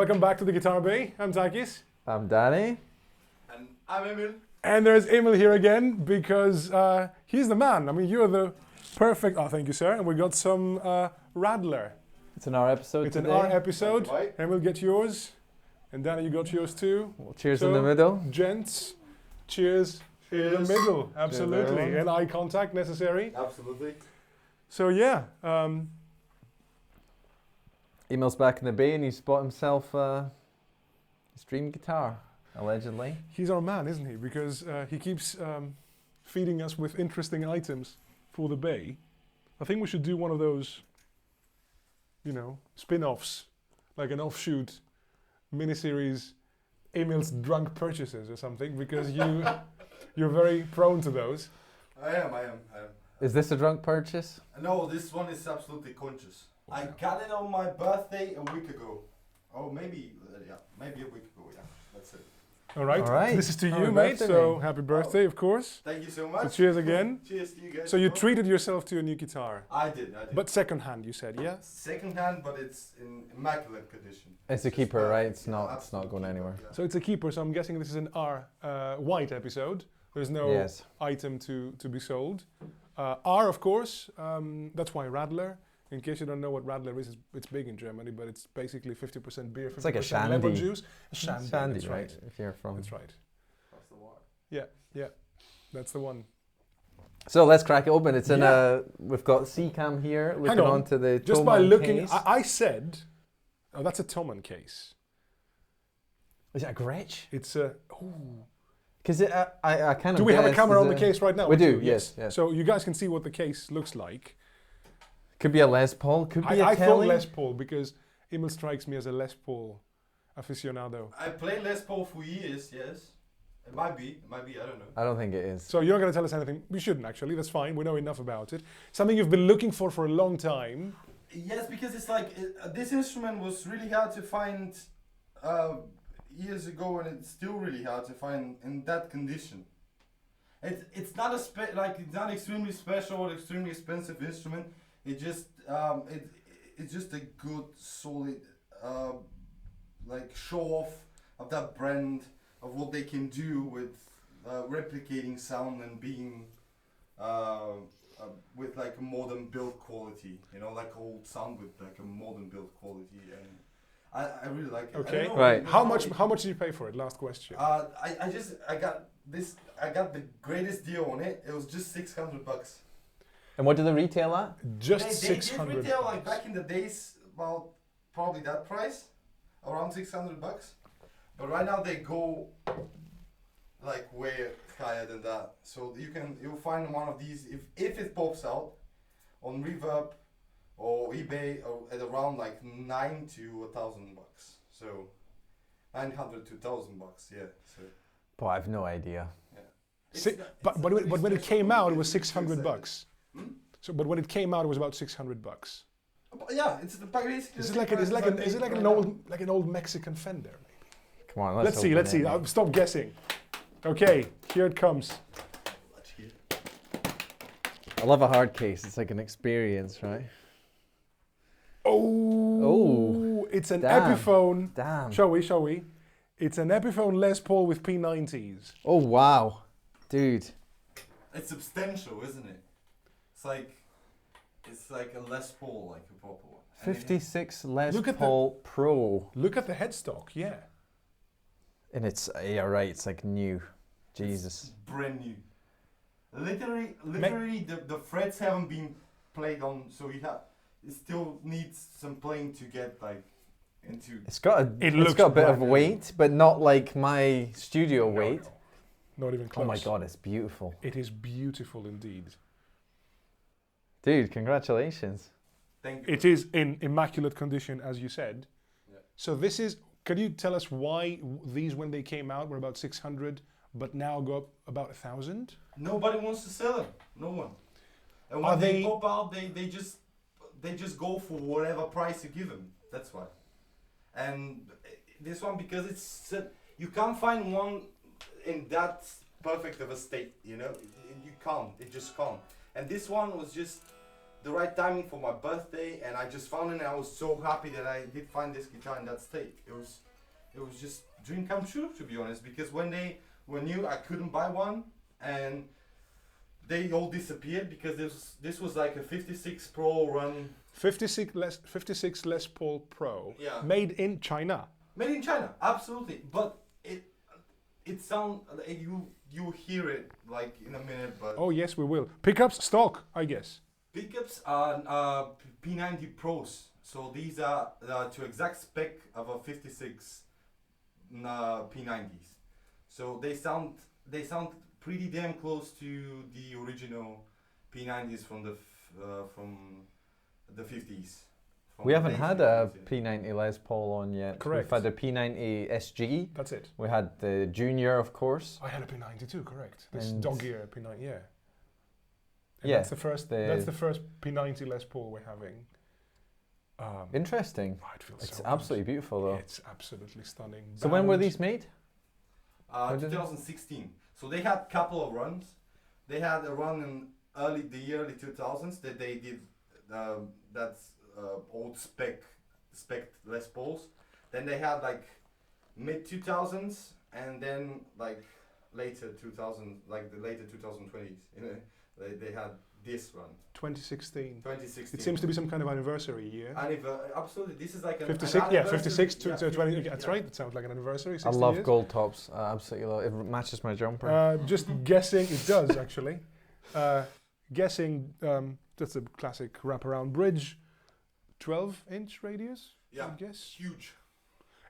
Welcome back to the Guitar Bay. I'm Takis. I'm Danny. And I'm Emil. And there's Emil here again because he's the man. I mean, you're the perfect... Oh, thank you, sir. And we got some Radler. It's an R episode It's today. an R episode. Right. Emil, get yours. And Danny, you got yours too. Well, cheers So, in the middle. Gents, cheers in the Cheers. middle. Absolutely. everyone. And eye contact necessary. Absolutely. So, yeah. Emil's back in the bay and he's bought himself his dream guitar, allegedly. He's our man, isn't he? Because he keeps feeding us with interesting items for the Bay. I think we should do one of those, you know, spin-offs, like an offshoot miniseries, Emil's drunk purchases or something, because you're very prone to those. I am. Is this a drunk purchase? No, this one is absolutely conscious. I got it on my birthday a week ago. Oh, maybe a week ago, yeah. That's it. All right. All right. This is to Happy you, mate. birthday, So mate. happy birthday, of course. Thank you so So much. cheers again. Cheers to you guys. So you Oh. treated yourself to a new guitar, I did. but second hand, you said, yeah? Second hand, but it's in immaculate condition. It's a just keeper, perfect. right? It's Yeah, not absolute going keeper, anywhere. yeah. So it's a keeper. So I'm guessing this is an R white episode. There's no Yes. item to be sold. R, of course. That's why Radler. In case you don't know what Radler is, it's big in Germany, but it's basically 50% beer, 50% It's like a lemon shandy. juice. A shandy, Sandy, that's right? If you're from. That's right. Across the water. Yeah, that's the one. So let's crack it open. It's in Yeah. we've got C-cam here looking on. onto the Just by Thomann looking, case. I said, oh, that's a Thomann case. Is it a Gretsch? It's a. Ooh. Because I kind of Do we have a guessed, camera is on the it- case right now? We do, too? yes. So you guys can see what the case looks like. Could be a Les Paul, could be a I thought Telly. Les Paul because Emil strikes me as a Les Paul aficionado. I played Les Paul for years, yes. It might be, I don't know. I don't think it is. So you're not going to tell us anything. We shouldn't actually. That's fine. We know enough about it. Something you've been looking for a long time. Yes, because it's like, this instrument was really hard to find years ago, and it's still really hard to find in that condition. It's not it's not extremely special or extremely expensive instrument. It just it's just a good solid like show off of that brand, of what they can do with replicating sound and being with like a modern build quality, you know, like old sound with like a modern build quality, and I really like it. Okay. I don't know, Right. How much did you pay for it? Last question. I got the greatest deal on it. It was just $600. And what did they retail at? Just They did 600. retail like back in the days, well, probably that price, around $600. But right now they go like way higher than that. So you'll find one of these if it pops out on Reverb or eBay or at around like $900 to $1,000. So $900 to $1,000, yeah. So Boy, I've no idea. But when it came out, it was $600. Hmm? So, but when it came out, it was about $600. Yeah, it's the basically. Is it like an old Mexican Fender? Maybe? Come on, Let's see. open Let's it. see. Stop guessing. Okay, here it comes. I love a hard case. It's like an experience, right? Oh, it's an damn. Epiphone. Damn. Shall we? It's an Epiphone Les Paul with P-90s. Oh, wow. Dude. It's substantial, isn't it? It's like a Les Paul, like a proper one. And it 56 Les Look at Paul Pro. Look at the headstock, yeah. And it's, yeah, right, it's like new. Jesus. It's brand new. Literally, the frets haven't been played on, so it still needs some playing to get like into. It's got a, It it's looks got a bit of brand new. weight, but not like my studio weight. Not even close. Oh my God, it's beautiful. It is beautiful indeed. Dude, congratulations. Thank you. It is in immaculate condition, as you said. Yeah. So this is, can you tell us why these, when they came out, were about 600, but now go up about 1,000? Nobody wants to sell them. No one. And Are when they they- pop out, they just go for whatever price you give them. That's why. And this one, because it's you can't find one in that perfect of a state. You know, you can't. It just can't. And this one was just the right timing for my birthday, and I just found it, and I was so happy that I did find this guitar in that state. It was just dream come true, to be honest, because when new, I couldn't buy one, and they all disappeared because this was like a 56 Pro run. 56 Les Paul Pro. Yeah. Made in China. Made in China, absolutely. But it sounds, you hear it like in a minute, but. Oh yes, we will. Pickups stock, I guess. Pickups are P-90 Pros, so these are to exact spec of a 56 P-90s. So they sound pretty damn close to the original P-90s from the 50s. We haven't had a P-90 Les Paul on yet. Correct. We've had a P-90 SG. That's it. We had the Junior, of course. I had a P-90 too, correct. This And dog ear P-90, yeah. And Yeah, that's the first. That's the first P-90 Les Paul we're having. Interesting. Oh, it feels It's so absolutely good. beautiful, though. It's absolutely stunning. So when were Bound. these made? 2016. So they had a couple of runs. They had a run in the early 2000s that they did. That's old spec Les Pauls. Then they had like mid 2000s, and then like later 2000, like the later 2020s. You know, they had this run. 2016. 2016. It seems to be some kind of anniversary year. Absolutely, this is like 56. Yeah, 56 to 20. 50, That's yeah. right. That sounds like an anniversary. I 60 love years. Goldtops. I absolutely love it. It matches my jumper. Just guessing, it does actually. Guessing, that's a classic wraparound bridge, 12-inch radius. Yeah, I guess. huge.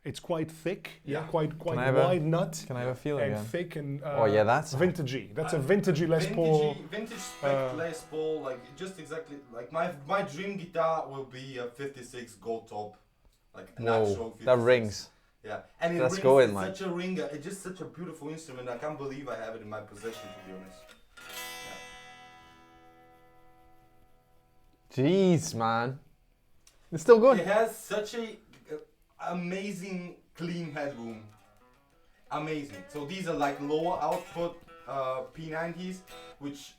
It's quite thick. Yeah. Quite I have a- wide nut. Can I have a feel And again? thick and Oh yeah, that's vintagey. That's a vintagey Les Paul. Vintage spec Les Paul, like just exactly like my dream guitar will be a 56 Goldtop, like an actual 56. that rings. Yeah, and it Let's rings, go in, it's like. such a ringer. It's just such a beautiful instrument. I can't believe I have it in my possession, to be honest. Jeez, man. It's still going. It has such a amazing clean headroom. Amazing. So these are like lower output P90s, which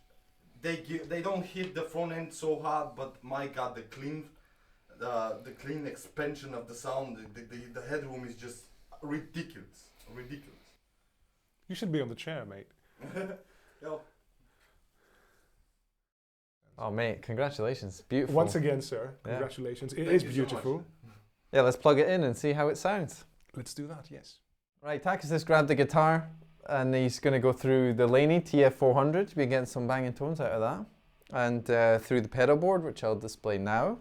they don't hit the front end so hard, but my god, the clean expansion of the sound, the headroom is just ridiculous. You should be on the chair, mate. Yo. Oh mate, congratulations. Beautiful. Once again, sir, Yeah. congratulations. It Thank is you so beautiful. much. Yeah, let's plug it in and see how it sounds. Let's do that, yes. Right, Takis has grabbed the guitar and he's going to go through the Laney TF400. We get some banging tones out of that. And through the pedal board, which I'll display now.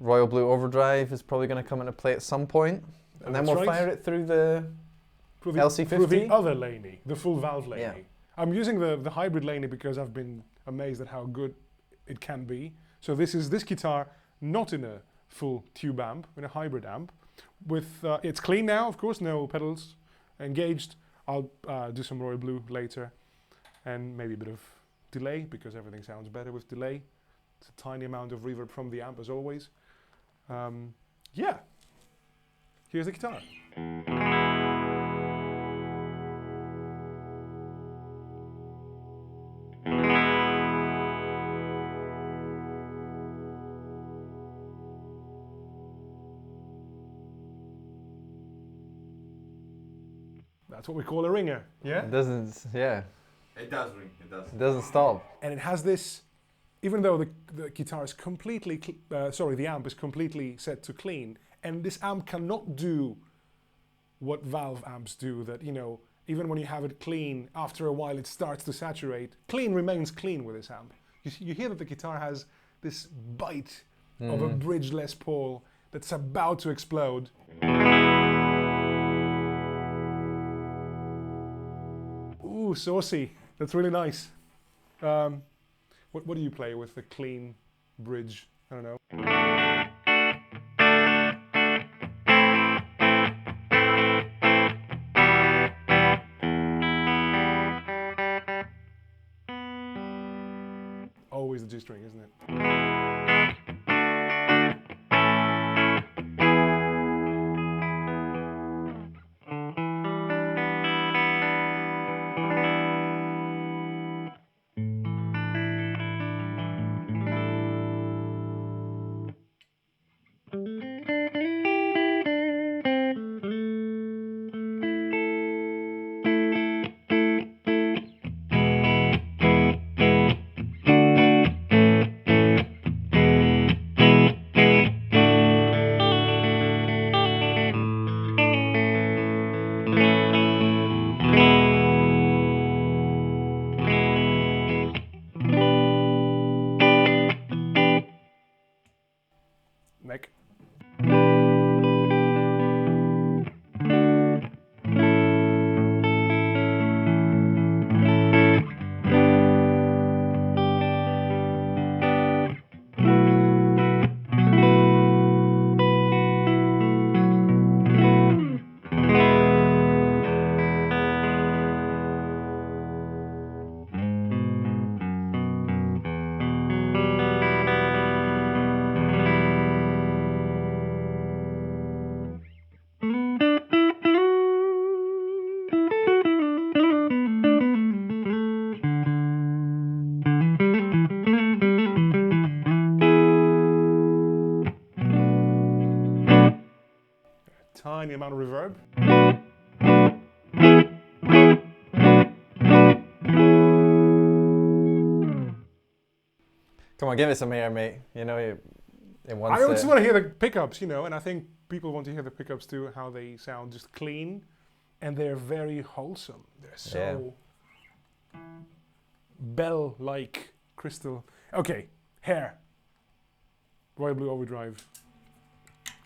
Royal Blue Overdrive is probably going to come into play at some point. And then That's we'll right. fire it through the Through LC50? Through the other Laney, the full valve Laney. Yeah. I'm using the hybrid Laney because I've been amazed at how good it can be. So this is this guitar not in a full tube amp, in a hybrid amp. With it's clean now, of course, no pedals engaged. I'll do some Royal Blue later, and maybe a bit of delay because everything sounds better with delay. It's a tiny amount of reverb from the amp as always. Yeah, here's the guitar. That's what we call a ringer. Yeah. It doesn't, yeah, It does ring. It does. it doesn't stop. And it has this, even though the guitar is completely, the amp is completely set to clean, and this amp cannot do what valve amps do, that, you know, even when you have it clean, after a while it starts to saturate. Clean remains clean with this amp. You hear that the guitar has this bite of a bridge Les Paul that's about to explode. Ooh, saucy. That's really nice. What do you play with the clean bridge? I don't know. Always the G string, isn't it? tiny amount of reverb. Come on, give it some air, mate. You know, it wants I just want to hear the pickups, you know, and I think people want to hear the pickups too, how they sound just clean, and they're very wholesome. They're so bell-like crystal. Okay, hair. Royal Blue Overdrive.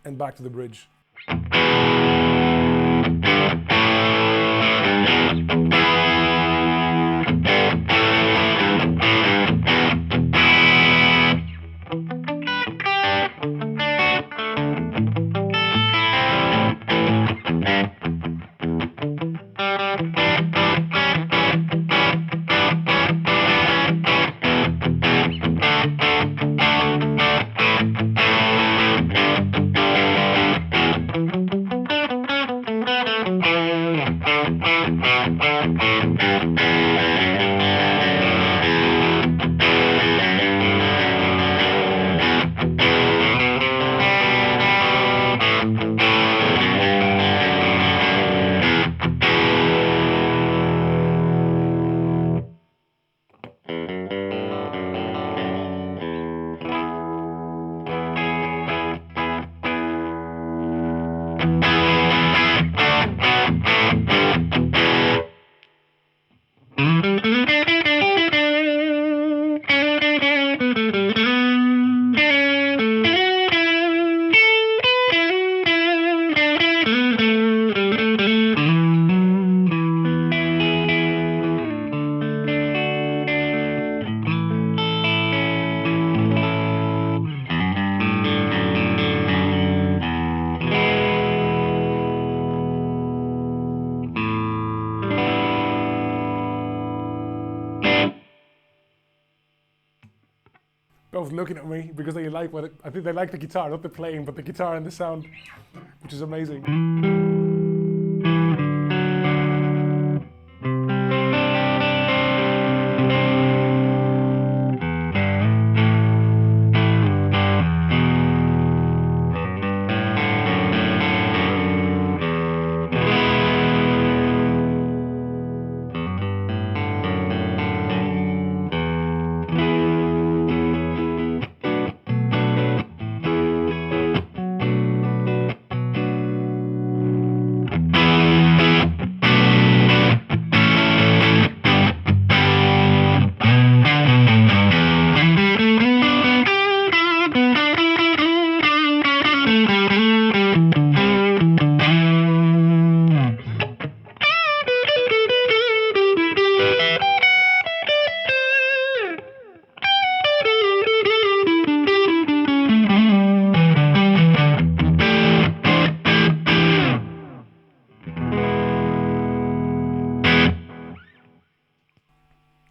And back to the bridge. Both looking at me because they like what I think they like the guitar, not the playing, but the guitar and the sound, which is amazing.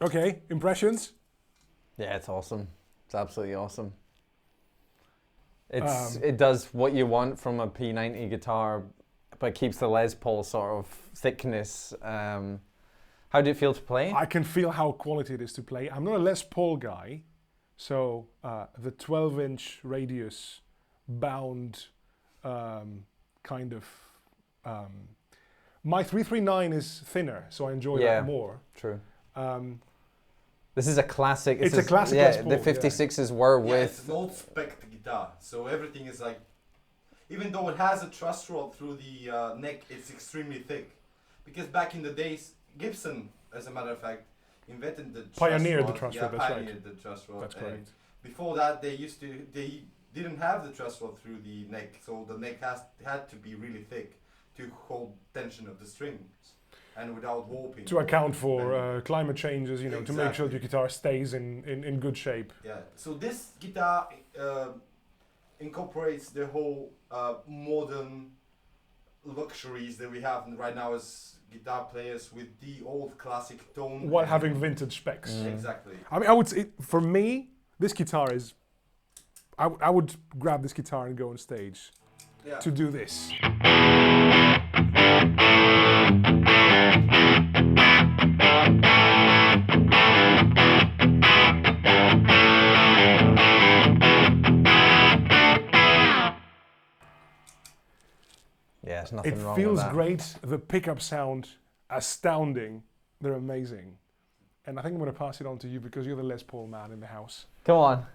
Okay, impressions? Yeah, it's awesome. It's absolutely awesome. It does what you want from a P-90 guitar, but keeps the Les Paul sort of thickness. How do it feel to play? I can feel how quality it is to play. I'm not a Les Paul guy, so the 12-inch radius bound kind of... my 339 is thinner, so I enjoy that more. True. This is a classic. It's a classic. Yeah, the 56s were with. It's an old spec guitar, so everything is like, even though it has a truss rod through the neck, it's extremely thick. Because back in the days, Gibson, as a matter of fact, invented the pioneered truss the truss rod. rod. That's Pioneered the truss rod. That's correct. Before that, they didn't have the truss rod through the neck, so the neck had to be really thick to hold tension of the strings. And without warping. To account for climate changes, you know, to make sure the guitar stays in good shape. Yeah, so this guitar incorporates the whole modern luxuries that we have right now as guitar players with the old classic tone. While having vintage specs. Exactly. I mean, I would say, for me, this guitar is... I would grab this guitar and go on stage to do this. Yeah, nothing It wrong feels with that. great. The pickup sound, astounding. They're amazing. And I think I'm going to pass it on to you because you're the Les Paul man in the house. Come on,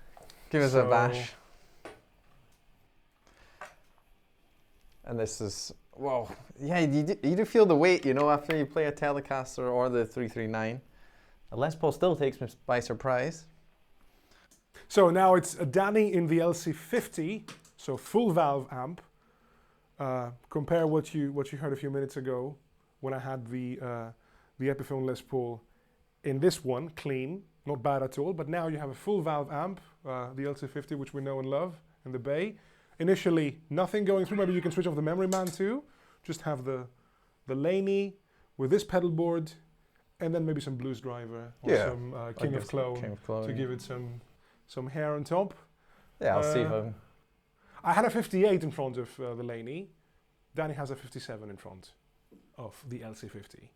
give us a So- bash. And this is, whoa, yeah, you do feel the weight, you know, after you play a Telecaster or the 339. The Les Paul still takes me by surprise. So now it's a Danny in the LC50, so full valve amp. Compare what you heard a few minutes ago when I had the Epiphone Les Paul in this one, clean, not bad at all. But now you have a full valve amp, the LC50, which we know and love, in the bay. Initially, nothing going through. Maybe you can switch off the memory man too. Just have the Laney with this pedal board, and then maybe some Blues Driver or Yeah, some King of Clone to give it some hair on top. Yeah, I'll see how. I had a 58 in front of the Laney. Danny has a 57 in front of the LC50.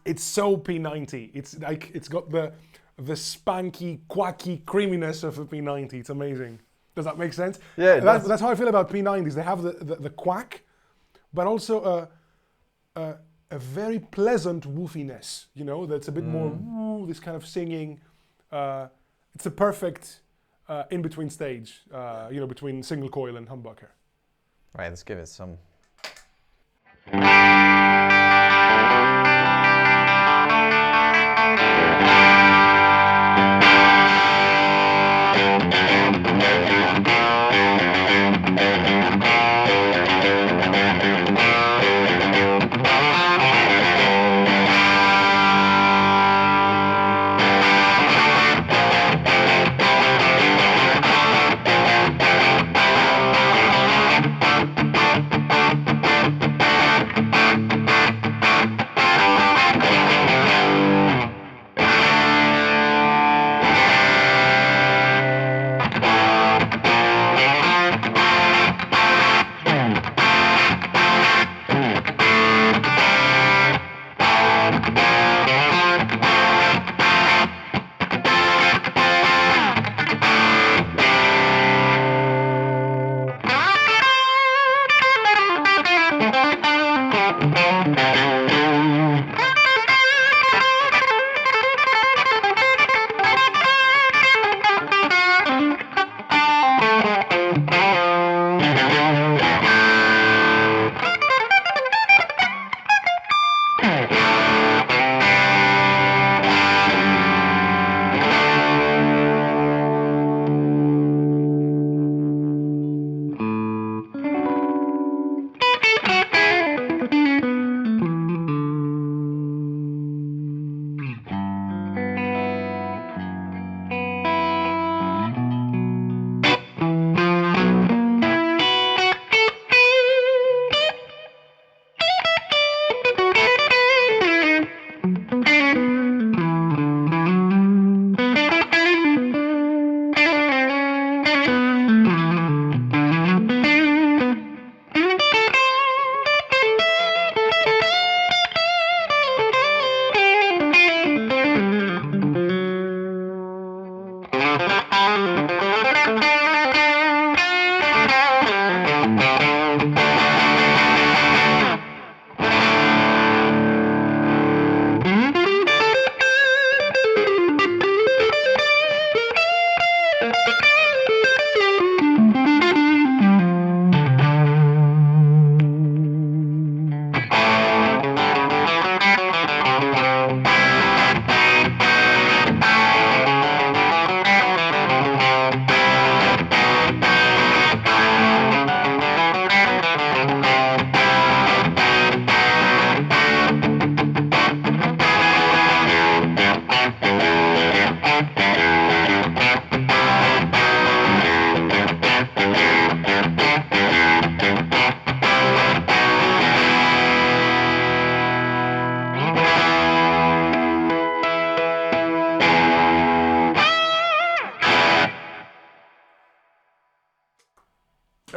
It's so P90. It's like it's got the spanky, quacky creaminess of a P90. It's amazing. Does that make sense? Yeah, it does. That's how I feel about P90s. They have the quack, but also a very pleasant woofiness. You know, that's a bit more woo, this kind of singing. It's a perfect in-between stage. You know, between single coil and humbucker. Right, let's give it some.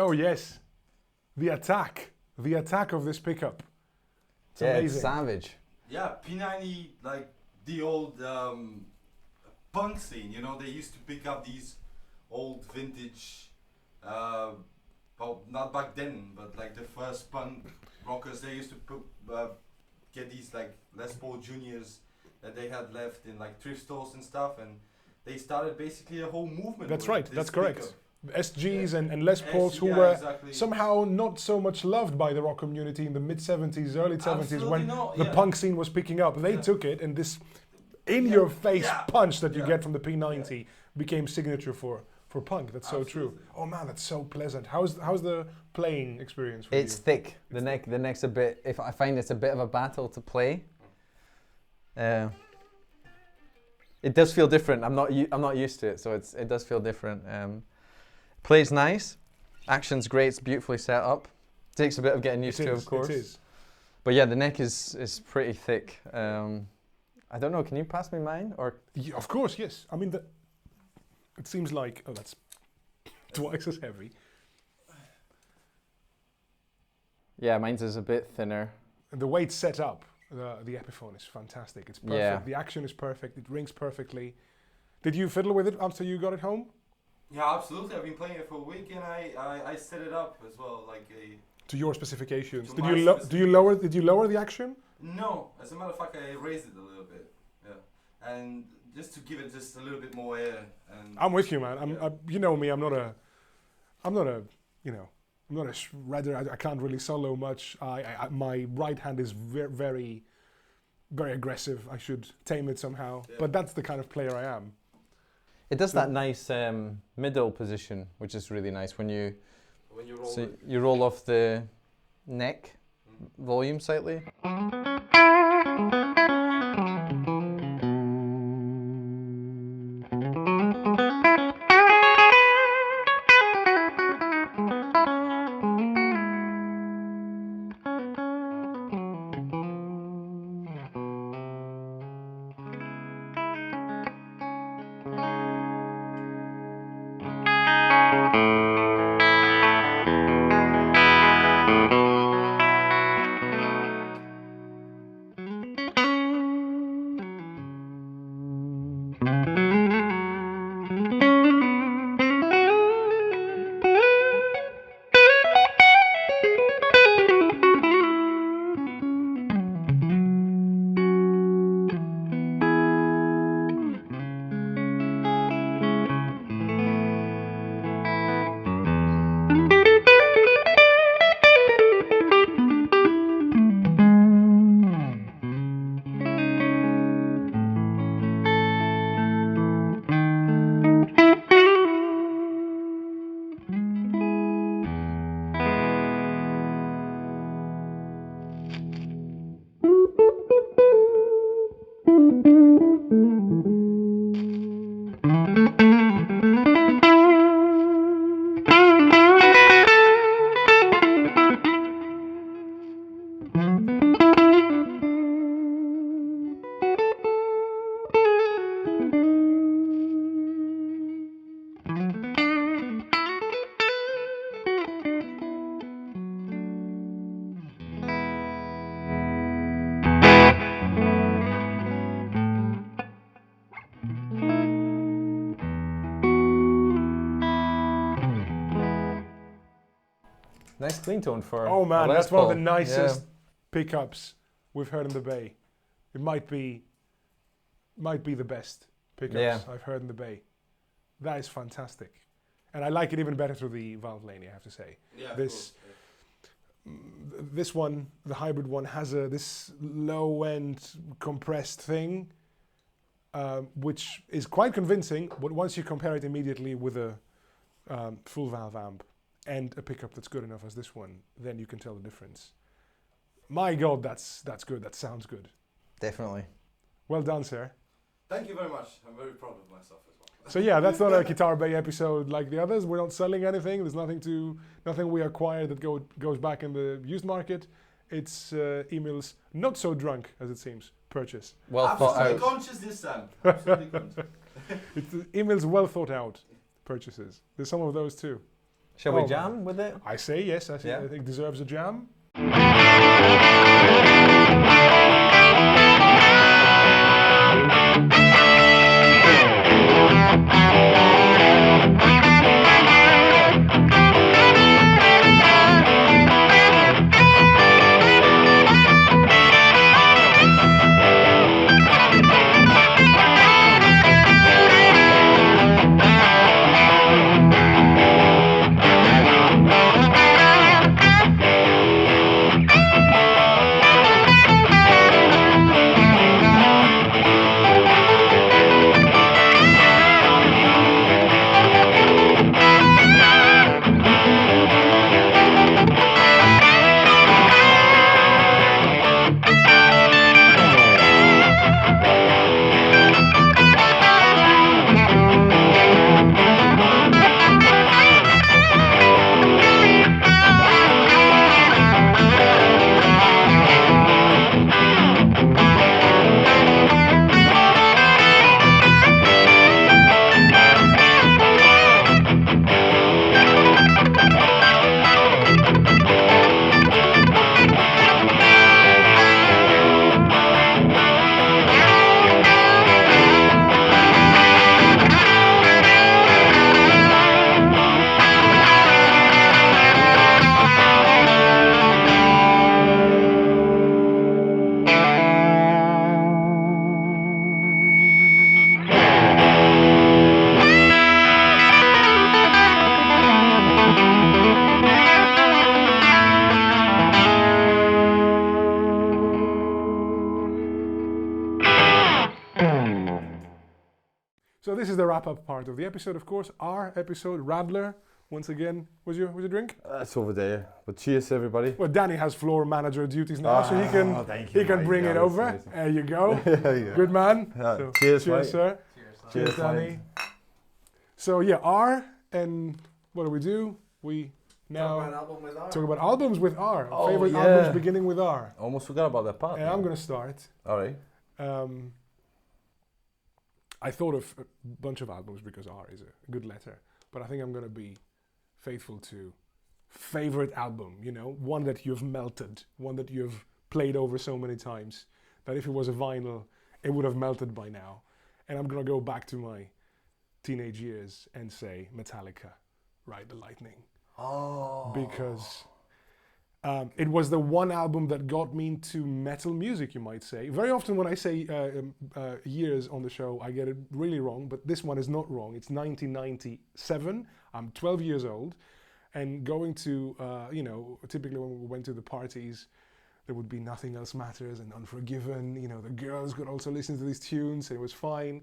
Oh yes, the attack of this pickup. It's yeah, amazing. it's savage. Yeah, P-90, like the old punk scene, you know, they used to pick up these old vintage, well, not back then, but like the first punk rockers, they used to get these like Les Paul Juniors that they had left in like thrift stores and stuff, and they started basically a whole movement. That's with right. this That's correct. pickup. SGs and Les Pauls who yeah, were exactly. somehow not so much loved by the rock community in the mid 70s, early 70s Absolutely when not, the yeah. punk scene was picking up. They Yeah. took it, and this in-your-face Yeah. punch that you Yeah. get from the P-90 became signature for punk. That's so true. Absolutely. Oh man, that's so pleasant. How's the playing experience for It's you? thick. The neck's a bit. If I find it's a bit of a battle to play. It does feel different. I'm not used to it, so it does feel different. Plays nice. Action's great. It's beautifully set up. Takes a bit of getting used to, of course. It is. But yeah, the neck is pretty thick. I don't know. Can you pass me mine or? Yeah, of course, yes. I mean, it seems like that's twice as heavy. Yeah, mine's is a bit thinner. And the way it's set up, the Epiphone is fantastic. It's perfect. Yeah. The action is perfect. It rings perfectly. Did you fiddle with it after you got it home? Yeah, absolutely. I've been playing it for a week, and I set it up as well, like a. To your specifications. To Did my you Did you lower the action? No, as a matter of fact, I raised it a little bit. Yeah, and just to give it just a little bit more air. And I'm with you, man. Yeah. You know me. I'm not a shredder. I can't really solo much. My right hand is very, very aggressive. I should tame it somehow. Yeah. But that's the kind of player I am. It does that nice middle position, which is really nice when you roll so it. you roll off the neck volume slightly. Nice clean tone for Oh a man, Les that's one of the Paul. nicest pickups we've heard in the Bay. It might be the best pickups Yeah. I've heard in the Bay. That is fantastic. And I like it even better through the valve Laney, I have to say. Yeah, This- of course, yeah. This one, the hybrid one, has this low-end compressed thing, which is quite convincing, but once you compare it immediately with a full valve amp and a pickup that's good enough as this one, then you can tell the difference. My God, that's good. That sounds good. Definitely. Well done, sir. Thank you very much. I'm very proud of myself as well. So yeah, that's not a Guitar Bay episode like the others. We're not selling anything. There's nothing we acquired that goes back in the used market. It's Emil's not so drunk as it seems purchase. Well thought Absolutely out. conscious this time. Absolutely conscious. It's Emil's well thought out purchases. There's some of those too. Shall we Oh, jam with it? I say yes. I Yeah. think it deserves a jam. So this is the wrap-up part of the episode, of course. Our episode, Radler. Once again, was your drink? It's over there. But cheers, everybody. Well, Danny has floor manager duties now, so he can thank he can mate. bring Yeah, it that's over. amazing. There you go. Yeah. Good man. Yeah, So, cheers, mate. sir. Cheers, Danny. mate. So yeah, R, and what do? We now album with talk about albums with R. Oh, Favorite yeah. albums beginning with R. Almost forgot about that part. And I'm going to start. All right. I thought of a bunch of albums because R is a good letter, but I think I'm going to be faithful to favorite album, you know, one that you've melted, one that you've played over so many times that if it was a vinyl, it would have melted by now. And I'm going to go back to my teenage years and say Metallica, Ride the Lightning. Oh. Because it was the one album that got me into metal music, you might say. Very often when I say years on the show, I get it really wrong, but this one is not wrong. It's 1997. I'm 12 years old, and going to, typically when we went to the parties, there would be Nothing Else Matters and Unforgiven. You know, the girls could also listen to these tunes, and it was fine.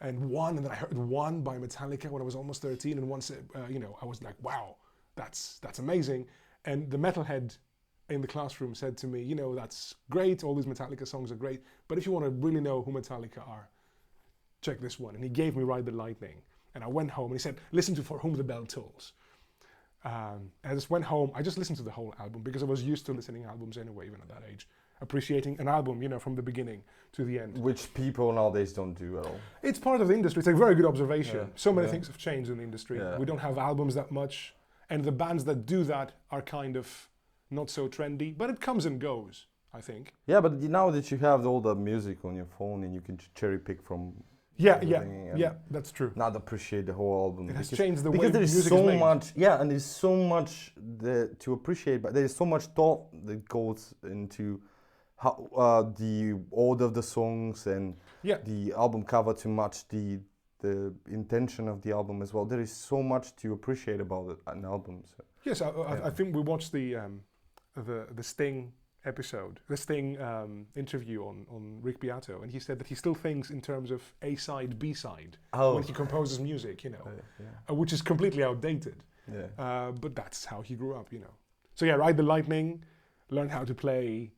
And then I heard One by Metallica when I was almost 13, and once, I was like, wow, that's amazing. And the metalhead in the classroom said to me, you know, that's great, all these Metallica songs are great, but if you want to really know who Metallica are, check this one. And he gave me Ride the Lightning. And I went home and he said, listen to For Whom the Bell Tolls. And I just went home, I just listened to the whole album because I was used to listening to albums anyway, even at that age. Appreciating an album, you know, from the beginning to the end. Which people nowadays don't do at all. It's part of the industry. It's a very good observation. Yeah. So many Yeah. things have changed in the industry. Yeah. We don't have albums that much. And the bands that do that are kind of not so trendy, but it comes and goes, I think. Yeah, but now that you have all the music on your phone and you can cherry pick from Yeah, everything and that's true. not appreciate the whole album. It has changed the way because there is music so is made. much, yeah, and there's so much to appreciate, but there is so much thought that goes into how the order of the songs and the album cover to match the intention of the album as well. There is so much to appreciate about an album. So. Yes, I think we watched the Sting episode, the Sting interview on Rick Beato, and he said that he still thinks in terms of A-side, B-side when he composes music, you know, which is completely outdated. Yeah. But that's how he grew up, you know. So yeah, Ride the Lightning, learned how to play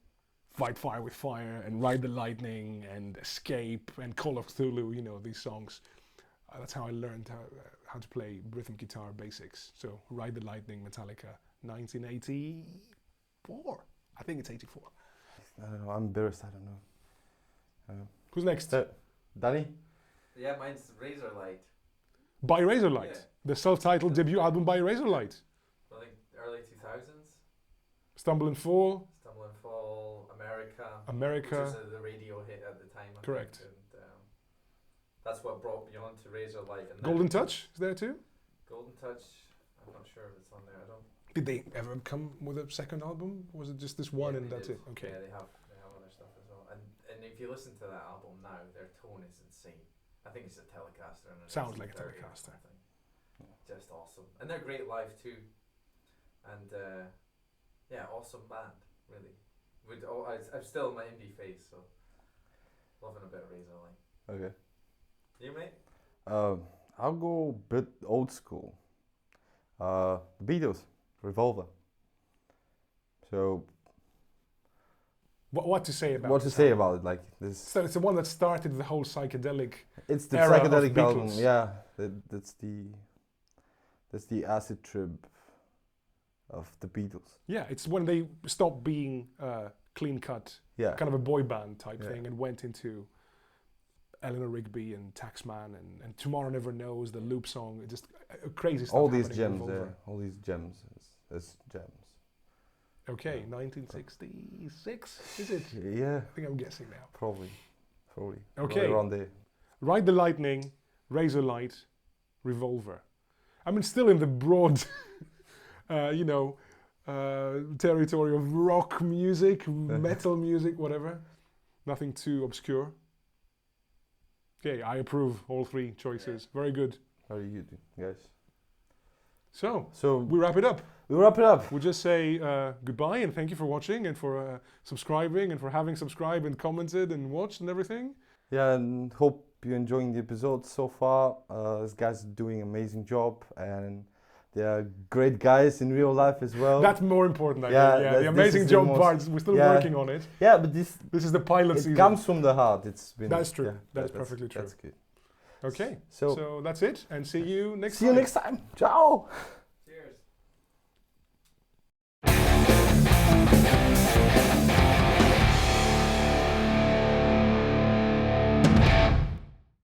Fight Fire with Fire and Ride the Lightning and Escape and Call of Cthulhu, you know, these songs. That's how I learned how to play rhythm guitar basics. So Ride the Lightning, Metallica, 1984. I think it's 84. I don't know, I'm embarrassed, I don't know. Who's next? Danny? Yeah, mine's Razorlight. By Razorlight. Yeah. The self-titled debut album by Razorlight. I think early 2000s. Stumble and Fall. Stumble and Fall, America. which was the radio hit at the time. I Correct. think, and that's what brought me on to Razorlight. And Golden Touch is there too. Golden Touch. I'm not sure if it's on there. I don't. Did they ever come with a second album? Or was it just this one Yeah, and they that's did. it? Okay. Yeah, they have other stuff as well. And if you listen to that album now, their tone is insane. I think it's a Telecaster. And Sounds like a 30 or Telecaster. something. Just awesome, and they're great live too. And yeah, awesome band, really. I'm still in my indie phase, so loving a bit of Razorlight. Okay. You, mate? I'll go a bit old school. The Beatles, Revolver. So What to say about what to this say album? about it? Like this. So it's the one that started the whole psychedelic. It's the era of psychedelic album. Beatles. Yeah, that's the acid trip of the Beatles. Yeah, it's when they stopped being clean cut, Yeah. kind of a boy band type Yeah. thing, and went into Eleanor Rigby and Taxman and Tomorrow Never Knows, the Loop song, just crazy stuff. All these happening gems with there. Revolver. All these gems as gems. Okay, Yeah. 1966, is it? Yeah, I think I'm guessing now. probably. Okay. Right around there. Ride the Lightning, Razorlight, Revolver. I mean, still in the broad, territory of rock music, metal music, whatever. Nothing too obscure. Okay, I approve all three choices. Very good. How do you do, guys? So, we wrap it up. We wrap it up. We'll just say goodbye and thank you for watching and for subscribing and for having subscribed and commented and watched and everything. Yeah, and hope you're enjoying the episode so far. These guys are doing an amazing job, and they are great guys in real life as well. That's more important, I Yeah, think. Yeah, the this amazing is the job most- parts, we're still yeah. working on it. Yeah, but this This is the pilot season. it comes from the heart. It's been. That's true. Yeah, That's perfectly true. That's good. Okay, So so that's it, and see you next see time. you next time. Ciao.